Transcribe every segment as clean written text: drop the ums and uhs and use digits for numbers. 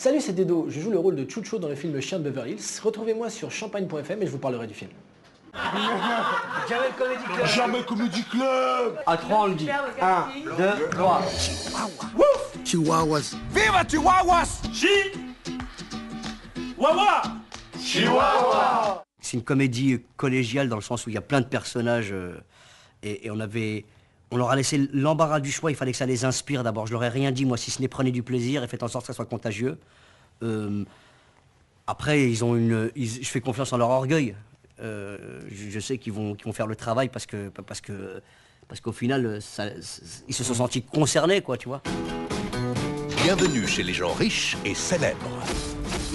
Salut, c'est Dedo, je joue le rôle de Chucho dans le film Le Chien de Beverly Hills. Retrouvez-moi sur champagne.fm et je vous parlerai du film. Jamais Comédie Club. Jamais Comédie Club. À 3 on le dit. 1, 2, 3. Chihuahuas. Viva Chihuahuas! Chihuahua! Chihuahua! C'est une comédie collégiale dans le sens où il y a plein de personnages et on leur a laissé l'embarras du choix, il fallait que ça les inspire d'abord. Je leur ai rien dit, moi, si ce n'est prenez du plaisir et faites en sorte que ça soit contagieux. Après, je fais confiance en leur orgueil. Je sais qu'ils vont faire le travail parce qu'au final, ils se sont sentis concernés, quoi, tu vois. Bienvenue chez les gens riches et célèbres.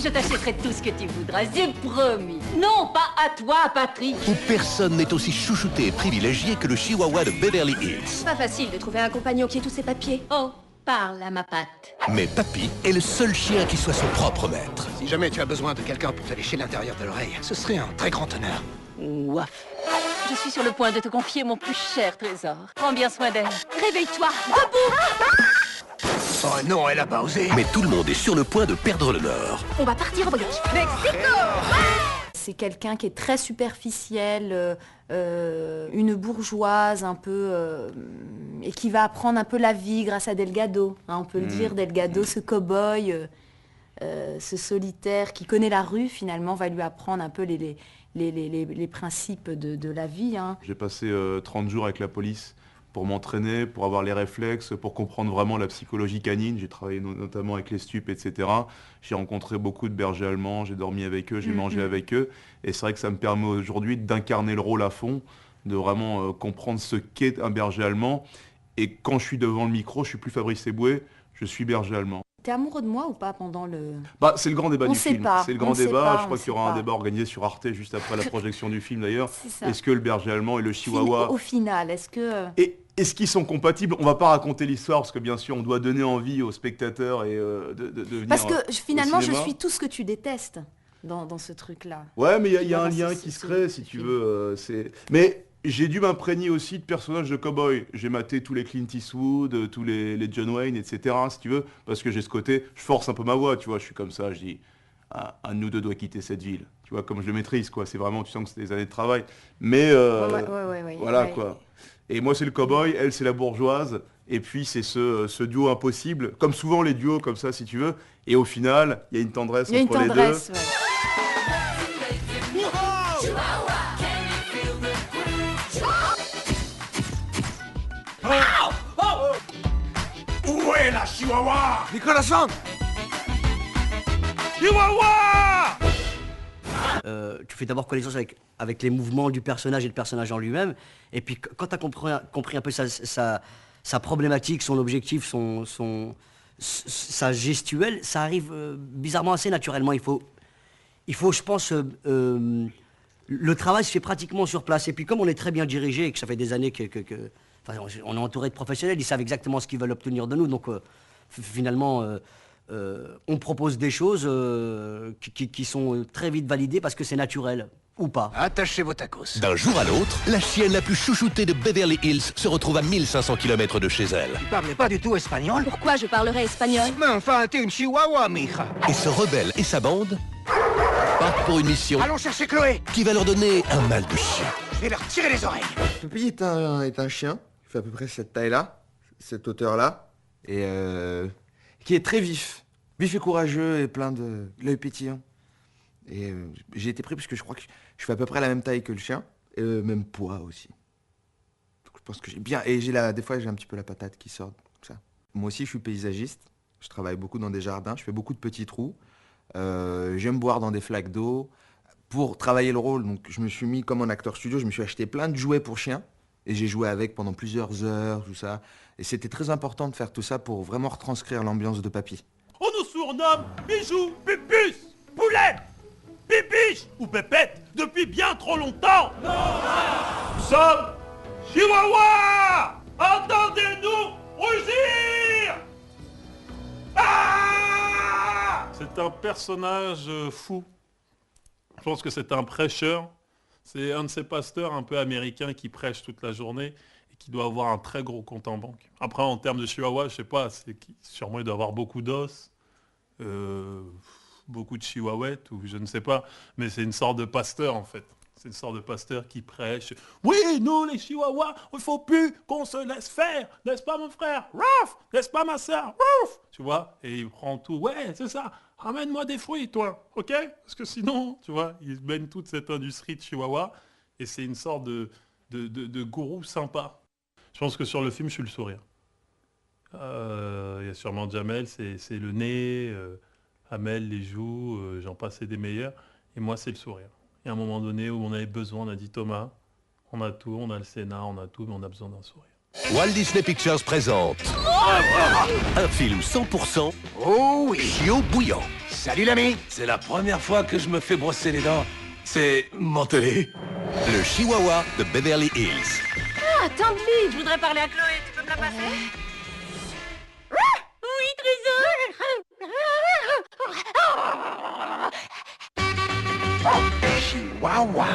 Je t'achèterai tout ce que tu voudras, j'ai promis. Non, pas à toi, Patrick. Où personne n'est aussi chouchouté et privilégié que le chihuahua de Beverly Hills. Pas facile de trouver un compagnon qui ait tous ses papiers. Oh, parle à ma patte. Mais Papy est le seul chien qui soit son propre maître. Si jamais tu as besoin de quelqu'un pour te lécher l'intérieur de l'oreille, ce serait un très grand honneur. Ouaf. Je suis sur le point de te confier mon plus cher trésor. Prends bien soin d'elle. Réveille-toi, debout. Oh non, elle a pas osé. Mais tout le monde est sur le point de perdre le nord. On va partir en voyage. Mexico. C'est quelqu'un qui est très superficiel, une bourgeoise un peu, et qui va apprendre un peu la vie grâce à Delgado. Hein, on peut le dire, Delgado, ce cow-boy, ce solitaire qui connaît la rue finalement, va lui apprendre un peu les principes de la vie. Hein. J'ai passé 30 jours avec la police pour m'entraîner, pour avoir les réflexes, pour comprendre vraiment la psychologie canine. J'ai travaillé notamment avec les stupes, etc. J'ai rencontré beaucoup de bergers allemands, j'ai dormi avec eux, j'ai mangé avec eux. Et c'est vrai que ça me permet aujourd'hui d'incarner le rôle à fond, de vraiment comprendre ce qu'est un berger allemand. Et quand je suis devant le micro, je suis plus Fabrice Eboué, je suis berger allemand. T'es amoureux de moi ou pas pendant le... Bah, c'est le grand débat On du sait film. pas, C'est le on grand sait débat. pas, Je crois on qu'il y aura sait un pas. débat organisé sur Arte juste après la projection du film d'ailleurs. C'est ça. Est-ce que le berger allemand et le chihuahua... Au final, est-ce que... Et est-ce qu'ils sont compatibles? On va pas raconter l'histoire parce que bien sûr on doit donner envie aux spectateurs et de venir. Parce que finalement au je cinéma. suis tout ce que tu détestes dans ce truc-là. Ouais, mais il y a un Dans lien ce- qui ce- se crée ce si tu film. veux. Mais j'ai dû m'imprégner aussi de personnages de cow-boy. J'ai maté tous les Clint Eastwood, tous les John Wayne, etc. si tu veux, parce que j'ai ce côté, je force un peu ma voix, tu vois, je suis comme ça, je dis, ah, un de nous deux doit quitter cette ville. Tu vois, comme je le maîtrise, quoi. C'est vraiment, tu sens que c'est des années de travail. Mais Ouais, voilà, ouais. quoi. Et moi, c'est le cow-boy, elle, c'est la bourgeoise. Et puis, c'est ce duo impossible, comme souvent les duos comme ça, si tu veux. Et au final, il y a une tendresse Il y a une entre tendresse, les deux. ouais. Où est la Chihuahua? Mi corazón! Chihuahua! Tu fais d'abord connaissance avec les mouvements du personnage et le personnage en lui-même. Et puis quand tu as compris un peu sa problématique, son objectif, sa gestuelle, ça arrive bizarrement assez naturellement. Il faut je pense, le travail se fait pratiquement sur place. Et puis comme on est très bien dirigé et que ça fait des années enfin, on est entouré de professionnels, ils savent exactement ce qu'ils veulent obtenir de nous. Donc finalement... on propose des choses qui sont très vite validées parce que c'est naturel, ou pas. Attachez vos tacos. D'un jour à l'autre, la chienne la plus chouchoutée de Beverly Hills se retrouve à 1500 km de chez elle. Tu parlais pas du tout espagnol? Pourquoi je parlerai espagnol? Mais enfin, t'es une chihuahua, mija. Et ce rebelle et sa bande partent pour une mission Allons chercher Chloé. qui va leur donner un mal de chien. Je vais leur tirer les oreilles. Puppy est un chien qui fait à peu près cette taille-là, cette hauteur-là, et qui est très vif. Vif et courageux et plein de l'œil pétillant. Et j'ai été pris parce que je crois que je fais à peu près la même taille que le chien, et le même poids aussi. Donc je pense que j'ai bien... Et des fois j'ai un petit peu la patate qui sort, comme ça. Moi aussi je suis paysagiste, je travaille beaucoup dans des jardins, je fais beaucoup de petits trous. J'aime boire dans des flaques d'eau. Pour travailler le rôle, donc je me suis mis comme un acteur studio, je me suis acheté plein de jouets pour chiens. Et j'ai joué avec pendant plusieurs heures, tout ça. Et c'était très important de faire tout ça pour vraiment retranscrire l'ambiance de Papy. On nous surnomme Bijou, Pupus, Poulet, Pipiche ou Pépette depuis bien trop longtemps. Nous sommes Chihuahua. Entendez-nous rugir. Ah! C'est un personnage fou. Je pense que c'est un prêcheur. C'est un de ces pasteurs un peu américains qui prêche toute la journée et qui doit avoir un très gros compte en banque. Après, en termes de chihuahua, je sais pas, sûrement il doit avoir beaucoup d'os, beaucoup de chihuahuettes, ou je ne sais pas, mais c'est une sorte de pasteur en fait. C'est une sorte de pasteur qui prêche. Oui, nous les chihuahuas, il ne faut plus qu'on se laisse faire, n'est-ce pas mon frère? Ruff, n'est-ce pas ma soeur? Ruff, tu vois, et il prend tout. Ouais, c'est ça, ramène-moi des fruits toi, ok? Parce que sinon, tu vois, il mène toute cette industrie de chihuahua, et c'est une sorte de gourou sympa. Je pense que sur le film, je suis le sourire. Il y a sûrement Jamel, c'est le nez, Amel, les joues, j'en passais des meilleurs. Et moi, c'est le sourire. Il y a un moment donné où on avait besoin, on a dit Thomas, on a tout, on a le Sénat, on a tout, mais on a besoin d'un sourire. Walt Disney Pictures présente un film 100% Oh oui. chiot bouillant. Salut l'ami. C'est la première fois que je me fais brosser les dents. C'est mentelé. Le Chihuahua de Beverly Hills. Ah, Tanguy, je voudrais parler à Chloé. Tu peux me la passer? Oui, Trésor. Chihuahua.